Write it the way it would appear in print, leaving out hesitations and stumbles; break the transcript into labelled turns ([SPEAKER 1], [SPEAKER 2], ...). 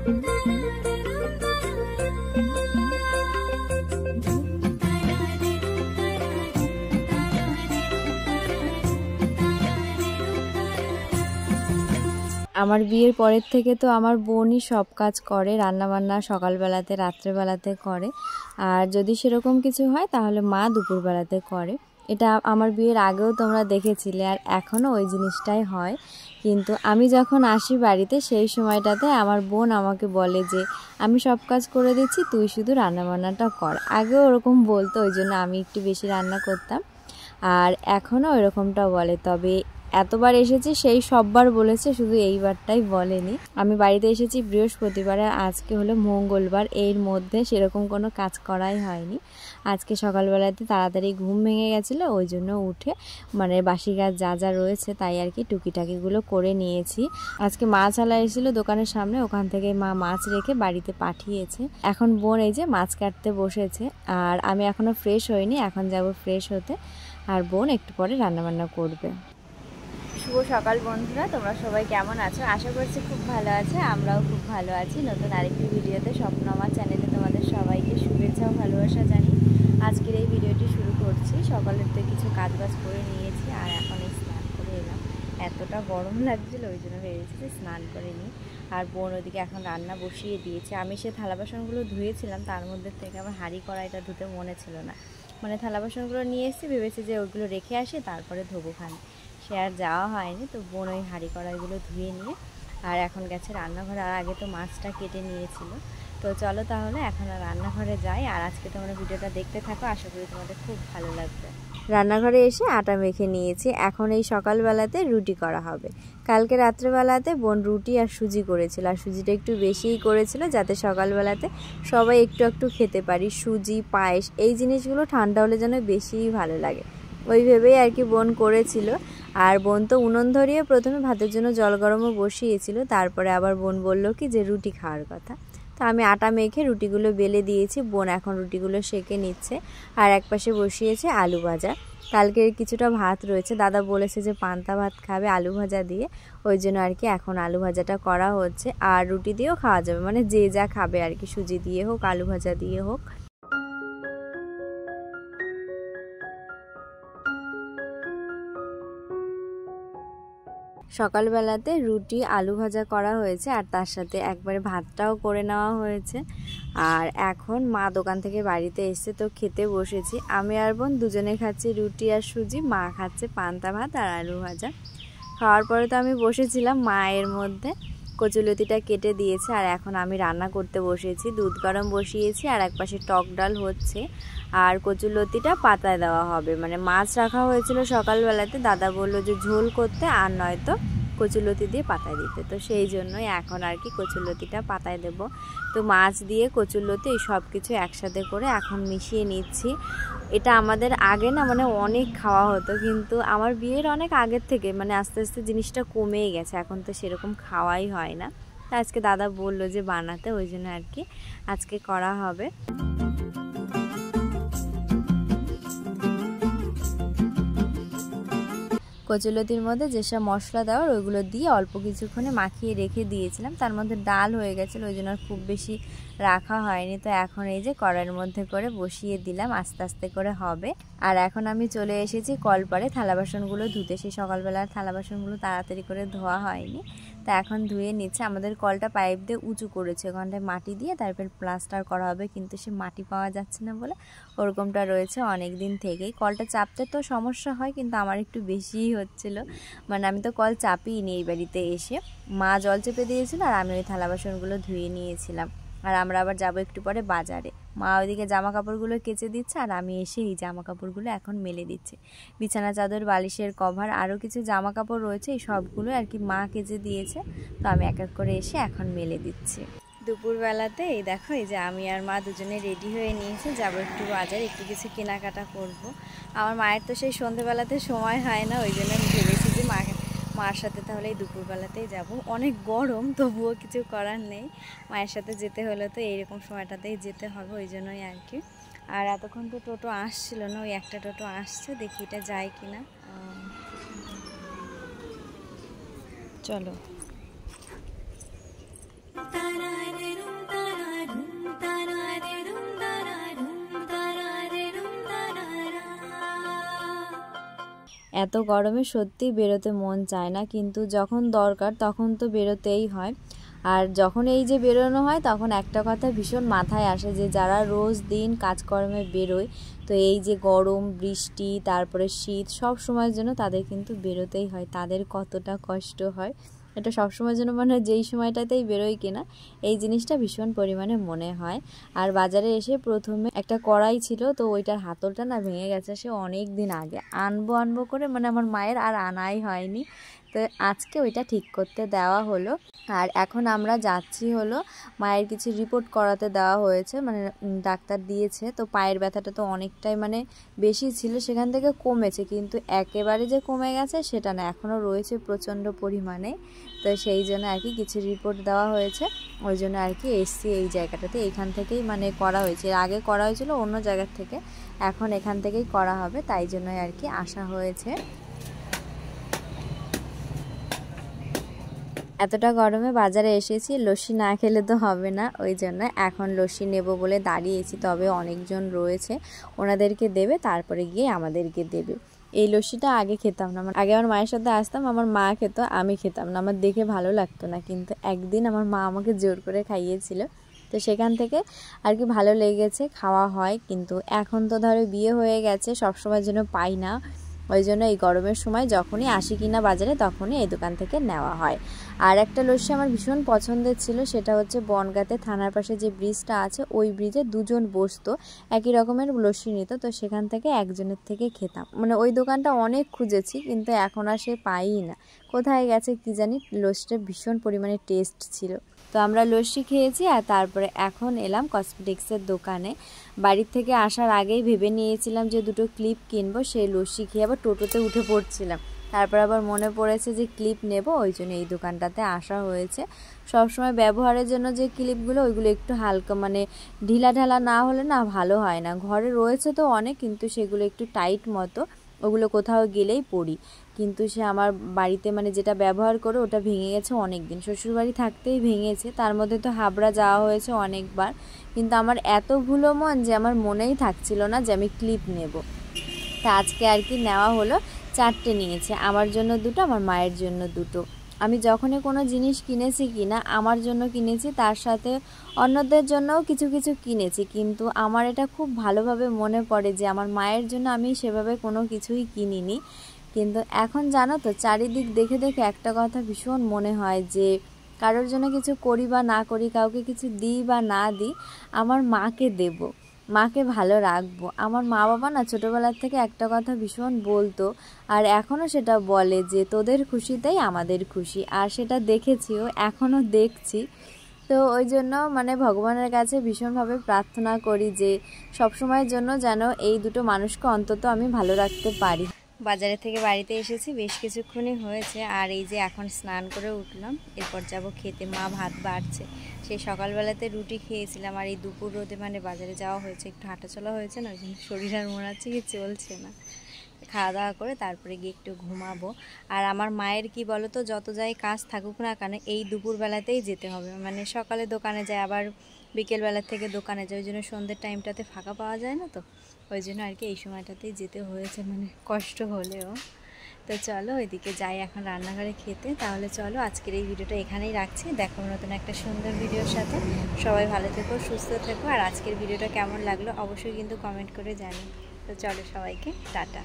[SPEAKER 1] আমার বিয়ের পরের থেকে তো আমার বোনই সব কাজ করে, রান্নাবান্না সকালবেলাতে রাত্রেবেলাতে করে, আর যদি সেরকম কিছু হয় তাহলে মা দুপুরবেলাতে করে। এটা আমার বিয়ের আগেও তোমরা দেখেছিলে, আর এখনও ওই জিনিসটাই হয়। কিন্তু আমি যখন আসি বাড়িতে সেই সময়টাতে আমার বোন আমাকে বলে যে আমি সব কাজ করে দিচ্ছি, তুই শুধু রান্নাবান্নাটা কর। আগেও ওরকম বলতো, ওই জন্য আমি একটু বেশি রান্না করতাম, আর এখনও ওইরকমটা বলে। তবে এতবার এসেছি সেই সববার বলেছে, শুধু এইবারটাই বলেনি। আমি বাড়িতে এসেছি বৃহস্পতিবার, আর আজকে হলো মঙ্গলবার, এর মধ্যে সেরকম কোনো কাজ করাই হয়নি। আজকে সকালবেলাতে তাড়াতাড়ি ঘুম ভেঙে গেছিলো, ওই জন্য উঠে মানে বাসি কাজ যা যা রয়েছে তাই আর কি টুকিটাকিগুলো করে নিয়েছি। আজকে মাছ আলা এসেছিলো দোকানের সামনে, ওখান থেকে মা মাছ রেখে বাড়িতে পাঠিয়েছে। এখন বোন এই যে মাছ কাটতে বসেছে, আর আমি এখনও ফ্রেশ হইনি, এখন যাব ফ্রেশ হতে, আর বোন একটু পরে রান্নাবান্না করবে। শুভ সকাল বন্ধুরা, তোমরা সবাই কেমন আছো? আশা করছি খুব ভালো আছে, আমরাও খুব ভালো আছি। নতুন আরেকটি ভিডিওতে স্বপ্ন আমার চ্যানেলে তোমাদের সবাইকে শুভেচ্ছা ও ভালোবাসা জানি। আজকের এই ভিডিওটি শুরু করছি। সকালের তো কিছু কাজবাজ করে নিয়েছি, আর এখন স্নান করে এলাম। এতটা গরম লাগছিল, ওই জন্য ভেবেছি যে স্নান করে নিই। আর বোন ওদিকে এখন রান্না বসিয়ে দিয়েছে। আমি সে থালা বাসনগুলো ধুয়েছিলাম, তার মধ্যে থেকে আমার হাঁড়ি কড়াইটা ধুতে মনে ছিল না, মানে থালা বাসনগুলো নিয়ে এসেছি, ভেবেছি যে ওইগুলো রেখে আসি তারপরে ধোবো খান, সে আর যাওয়া হয়নি। তো বোন ওই হাঁড়ি কড়াইগুলো ধুয়ে নিয়ে আর এখন গেছে রান্নাঘরে, আর আগে তো মাছটা কেটে নিয়েছিল। তো চলো তাহলে এখন আর রান্নাঘরে যাই, আর আজকে তোমরা ভিডিওটা দেখতে থাকো, আশা করি তোমাদের খুব ভালো লাগবে। রান্নাঘরে এসে আটা মেখে নিয়েছি, এখন এই সকালবেলাতে রুটি করা হবে। কালকে রাত্রেবেলাতে বোন রুটি আর সুজি করেছিল, আর সুজিটা একটু বেশিই করেছিল যাতে সকালবেলাতে সবাই একটু একটু খেতে পারি। সুজি পায়েস এই জিনিসগুলো ঠান্ডা হলে যেন বেশিই ভালো লাগে, ওই ভেবেই আর কি বোন করেছিল। আর বোন তো উনুন ধরিয়ে প্রথমে ভাতের জন্য জল গরমও বসিয়েছিল, তারপরে আবার বোন বলল কি যে রুটি খাওয়ার কথা। তো আমি আটা মেখে রুটিগুলো বেলে দিয়েছি, বোন এখন রুটিগুলো সেঁকে নিচ্ছে, আর একপাশে বসিয়েছে আলু ভাজা। কালকের কিছুটা ভাত রয়েছে, দাদা বলেছে যে পান্তা ভাত খাবে আলু ভাজা দিয়ে, ওই জন্য আর কি এখন আলু ভাজাটা করা হচ্ছে। আর রুটি দিয়েও খাওয়া যাবে, মানে যে যা খাবে আর কি, সুজি দিয়ে হোক আলু ভাজা দিয়ে হোক। সকালবেলাতে রুটি আলু ভাজা করা হয়েছে, আর তার সাথে একবারে ভাতটাও করে নেওয়া হয়েছে। আর এখন মা দোকান থেকে বাড়িতে এসে তো খেতে বসেছি, আমি আর বোন দুজনে খাচ্ছি রুটি আর সুজি, মা খাচ্ছে পান্তা ভাত আর আলু ভাজা। খাওয়ার পরে তো আমি বসেছিলাম, মা এর মধ্যে কচুলতিটা কেটে দিয়েছে, আর এখন আমি রান্না করতে বসেছি। দুধ গরম বসিয়েছি, আর একপাশে টক ডাল হচ্ছে, আর কচুলতিটা পাতায় দেওয়া হবে। মানে মাছ রাখা হয়েছিল সকালবেলাতে, দাদা বললো যে ঝোল করতে, আর নয়তো কচুলতি দিয়ে পাতায় দিতে, তো সেই জন্যই এখন আর কি কচুলতিটা পাতায় দেব। তো মাছ দিয়ে কচুলতি এই সব কিছু একসাথে করে এখন মিশিয়ে নিচ্ছি। এটা আমাদের আগে না মানে অনেক খাওয়া হতো, কিন্তু আমার বিয়ের অনেক আগের থেকে মানে আস্তে আস্তে জিনিসটা কমেই গেছে, এখন তো সেরকম খাওয়াই হয় না। তো আজকে দাদা বললো যে বানাতে, ওই জন্য আর কি আজকে করা হবে। কচুলতির মধ্যে যেসব মশলা দেওয়ার ওইগুলো দিয়ে অল্প কিছুক্ষণে মাখিয়ে রেখে দিয়েছিলাম, তার মধ্যে ডাল হয়ে গেছিলো, ওই জন্য খুব বেশি রাখা হয়নি। তো এখন এই যে কড়াইয়ের মধ্যে করে বসিয়ে দিলাম, আস্তে আস্তে করে হবে। আর এখন আমি চলে এসেছি কলপারে থালা বাসনগুলো ধুতে, সেই সকালবেলার থালা বাসনগুলো তাড়াতাড়ি করে ধোয়া হয়নি, তা এখন ধুয়ে নিচ্ছে। আমাদের কলটা পাইপ দিয়ে উঁচু করেছে, ওখানটায় মাটি দিয়ে তারপর প্লাস্টার করা হবে, কিন্তু সে মাটি পাওয়া যাচ্ছে না বলে ওরকমটা রয়েছে অনেক দিন থেকেই। কলটা চাপতে তো সমস্যা হয়, কিন্তু আমার একটু বেশিই হচ্ছিল, মানে আমি তো কল চাপিয়ে নিই এই বাড়িতে এসে। মা জল চেপে দিয়েছিল, আর আমি ওই থালা বাসনগুলো ধুয়ে নিয়েছিলাম। আর আমরা আবার যাবো একটু পরে বাজারে, মা ওইদিকে জামা কাপড়গুলো কেচে দিচ্ছে, আর আমি এসে এই জামা কাপড়গুলো এখন মেলে দিচ্ছি। বিছানা চাদর, বালিশের কভার, আরও কিছু জামা কাপড় রয়েছে, এই সবগুলো আর কি মা কেচে দিয়েছে, তো আমি এক এক করে এসে এখন মেলে দিচ্ছি। দুপুরবেলাতে এই দেখো, এই যে আমি আর মা দুজনে রেডি হয়ে নিয়েছি, যাবো একটু বাজারে, একটু কিছু কেনাকাটা করব। আমার মায়ের তো সেই সন্ধ্যেবেলাতে সময় হয় না, ওই জন্য আমি ভেবেছি যে মার সাথে তাহলে এই দুপুরবেলাতেই যাব। অনেক গরম, তবুও কিছু করার নেই, মায়ের সাথে যেতে হলে তো এইরকম সময়টাতেই যেতে হবে, ওই জন্যই আর কি। আর এতক্ষণ তো টোটো আসছিল না, ওই একটা টোটো আসছে, দেখি এটা যায় কিনা। চলো। এত গরমে সত্যি বেরোতে মন চায় না, কিন্তু যখন দরকার তখন তো বেরোতেই হয়। আর যখন এই যে বেরোনো হয় তখন একটা কথা ভীষণ মাথায় আসে যে যারা রোজ দিন কাজকর্মে বেরোয়, তো এই যে গরম বৃষ্টি তারপরে শীত সব সময়ের জন্য তাদের কিন্তু বেরোতেই হয়, তাদের কতটা কষ্ট হয় এটা সবসময়ের জন্য মনে হয় যেই সময়টাতেই বেরোয় কিনা এই জিনিসটা ভীষণ পরিমাণে মনে হয়। আর বাজারে এসে প্রথমে একটা কড়াই ছিল, তো ওইটার হাতলটা না ভেঙে গেছে, সে অনেক দিন আগে আনবো করে মানে আমার মায়ের আর আনাই হয়নি, তো আজকে ওইটা ঠিক করতে দেওয়া হলো। আর এখন আমরা যাচ্ছি হলো মায়ের কিছু রিপোর্ট করাতে দেওয়া হয়েছে, মানে ডাক্তার দিয়েছে, তো পায়ের ব্যথাটা তো অনেকটাই মানে বেশি ছিল, সেখান থেকে কমেছে, কিন্তু একেবারে যে কমে গেছে সেটা না, এখনও রয়েছে প্রচণ্ড পরিমাণে। তো সেই জন্য আর কি কিছু রিপোর্ট দেওয়া হয়েছে, ওই জন্য আর কি এসছি এই জায়গাটাতে, এইখান থেকেই মানে করা হয়েছে, আগে করা হয়েছিল অন্য জায়গার থেকে, এখন এখান থেকেই করা হবে, তাই জন্যই আর কি আসা হয়েছে। এতটা গরমে বাজারে এসেছি, লস্যি না খেলে তো হবে না, ওই জন্য এখন লস্যি নেব বলে দাঁড়িয়েছি, তবে অনেকজন রয়েছে, ওনাদেরকে দেবে তারপরে গিয়ে আমাদেরকে দেবে। এই লস্যিটা আগে খেতাম না, আগে আমার মায়ের সাথে আসতাম, আমার মা খেত, আমি খেতাম না, আমার দেখে ভালো লাগতো না, কিন্তু একদিন আমার মা আমাকে জোর করে খাইয়েছিল, তো সেখান থেকে আর কি ভালো লেগেছে, খাওয়া হয়। কিন্তু এখন তো ধরো বিয়ে হয়ে গেছে, সবসময়ের জন্য পাই না, ওই জন্য এই গরমের সময় যখনই আসি কিনা বাজারে তখনই এই দোকান থেকে নেওয়া হয়। আর একটা লস্যি আমার ভীষণ পছন্দের ছিল, সেটা হচ্ছে বনগাঁতে থানার পাশে যে ব্রিজটা আছে ওই ব্রিজে দুজন বসতো, একই রকমের লস্যি নিত, তো সেখান থেকে একজনের থেকে খেতাম, মানে ওই দোকানটা অনেক খুঁজেছি কিন্তু এখন আর সে পাইই না, কোথায় গেছে কি জানি। লস্যিটা ভীষণ পরিমাণে টেস্ট ছিল। তো আমরা লস্যি খেয়েছি আর তারপরে এখন এলাম কসমেটিক্সের দোকানে। বাড়ির থেকে আসার আগেই ভেবে নিয়েছিলাম যে দুটো ক্লিপ কিনবো, সেই লস্যি খেয়ে আবার টোটোতে উঠে পড়ছিলাম, তারপর আবার মনে পড়েছে যে ক্লিপ নেব, ওই জন্য এই দোকানটাতে আসা হয়েছে। সবসময় ব্যবহারের জন্য যে ক্লিপগুলো ওইগুলো একটু হালকা মানে ঢিলা ঢালা না হলে না ভালো হয় না, ঘরে রয়েছে তো অনেক, কিন্তু সেগুলো একটু টাইট মতো, ওগুলো কোথাও গেলেই পড়ি, কিন্তু সে আমার বাড়িতে মানে যেটা ব্যবহার করে ওটা ভেঙে গেছে অনেক দিন, শ্বশুরবাড়ি থাকতেই ভেঙেছে, তার মধ্যে তো হাবড়া যাওয়া হয়েছে অনেকবার, কিন্তু আমার এত ভুলো মন যে আমার মনেই থাকছিল না যে আমি ক্লিপ নেব। তা আজকে আর কি নেওয়া হলো, 4টে নিয়েছে, আমার জন্য দুটো, আমার মায়ের জন্য দুটো। আমি যখনই কোনো জিনিস কিনেছি কিনা আমার জন্য কিনেছি, তার সাথে অন্যদের জন্যও কিছু কিছু কিনেছি, কিন্তু আমার এটা খুব ভালোভাবে মনে পড়ে যে আমার মায়ের জন্য আমি সেভাবে কোনো কিছুই কিনিনি। কিন্তু এখন জানো তো চারিদিক দেখে দেখে একটা কথা ভীষণ মনে হয় যে কারোর জন্য কিছু করি বা না করি, কাউকে কিছু দিই বা না দিই, আমার মাকে দেব, মাকে ভালো রাখবো। আমার মা বাবা না ছোটোবেলার থেকে একটা কথা ভীষণ বলতো, আর এখনও সেটা বলে যে তোদের খুশিতেই আমাদের খুশি, আর সেটা দেখেছিও, এখনও দেখছি। তো ওই জন্য মানে ভগবানের কাছে ভীষণভাবে প্রার্থনা করি যে সবসময়ের জন্য যেন এই দুটো মানুষকে অন্তত আমি ভালো রাখতে পারি। বাজারে থেকে বাড়িতে এসেছি, বেশ কিছুক্ষণই হয়েছে, আর এই যে এখন স্নান করে উঠলাম, এরপর যাব খেতে, মা ভাত বাড়ছে, সেই সকালবেলাতে রুটি খেয়েছিলাম, আর এই দুপুর রোদে মানে বাজারে যাওয়া হয়েছে, একটু হাঁটাচলা হয়েছে না, শরীর আর মনে হচ্ছে কি চলছে না, খাওয়া দাওয়া করে তারপরে গিয়ে একটু ঘুমাবো। আর আমার মায়ের কি বলো তো, যত যাই কাজ থাকুক না কেন এই দুপুরবেলাতেই যেতে হবে, মানে সকালে দোকানে যায় আবার বিকেলবেলা থেকে দোকানে যায়, ওই জন্য সন্ধ্যের টাইমটাতে ফাঁকা পাওয়া যায় না, তো ওই জন্য আর কি এই সময়টাতেই যেতে হয়েছে, মানে কষ্ট হলেও। তো চলো ওইদিকে যাই এখন রান্নাঘরে খেতে। তাহলে চলো আজকের এই ভিডিওটা এখানেই রাখছি, দেখো নতুন একটা সুন্দর ভিডিওর সাথে। সবাই ভালো থেকো, সুস্থ থেকো, আর আজকের ভিডিওটা কেমন লাগলো অবশ্যই কিন্তু কমেন্ট করে জানিও। তো চলো সবাইকে টাটা।